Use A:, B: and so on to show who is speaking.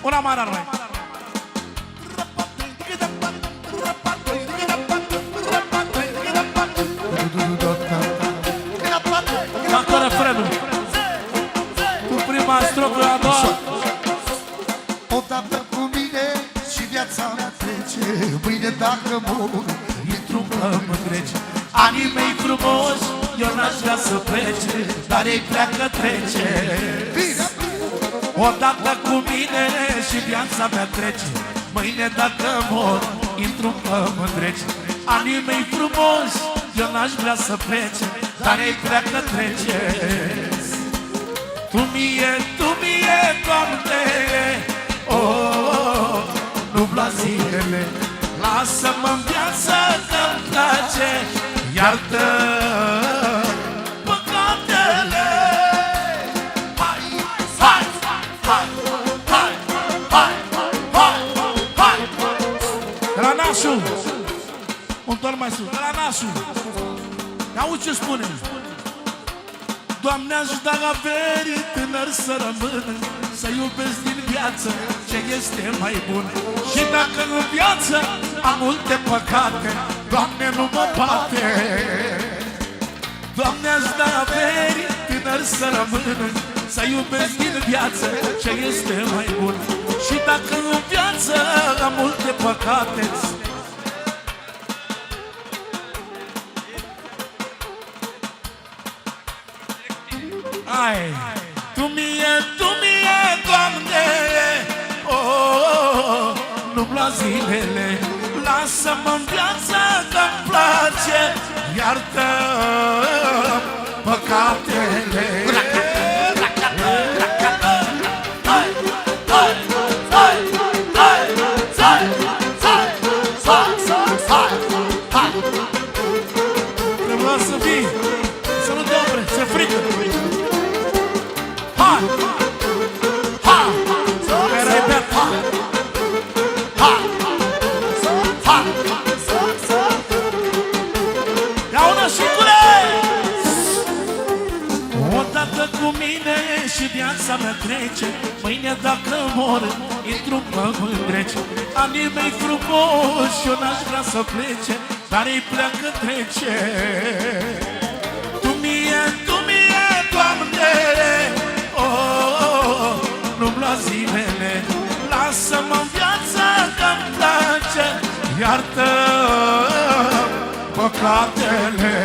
A: Una mare noi. Dacă refrenul. Cu prima strofă, a doua.
B: Odată cu mine și viața mea trece. Mâine dacă mor, intru în rece.
A: Anii mei frumoși, eu n-aș vrea să plece, dar ei pleacă trece. Odată cu mine și viața mea trece. Mâine dacă mor, intru în pământ rece. Anii mei frumoși, eu n-aș vrea să plece, dar ei pleacă trece. Tu mie, Doamne, oh, nu-mi zilele. Lasă-mă-n viață că-mi place, iartă păcatele. Hai, hai, hai, hai, hai, hai, hai. De la nașul, un ton mai sus, de la nașul. Auzi ce spune? Doamne, aș da averii tânăr să rămână, să iubesc din viață ce este mai bun. Și dacă în viață am multe păcate, Doamne, nu mă bate. Doamne, aș da averii tânăr să rămână, să iubesc din viață ce este mai bun. Și dacă în viață am multe păcate, ai, tu mie, Doamne, oh, nu-mi lua zilele. Lasă-mă-n viață că-mi place, iartă păcatele. Trebuia să vii, să nu dobre, să frică. Ha! Ha! Repet! Ha! Ha! Ha! Ia una și cule! Odată cu mine și viața mea trece. Mâine dacă mor, intru-n pământ rece. Anii mei frumoși, eu n-aș vrea să plece, dar ei pleacă trece. Tu mie, Doamne, oh, nu-mi lua zilele. Lasă-mă-n viață că-mi place, iartă păcatele.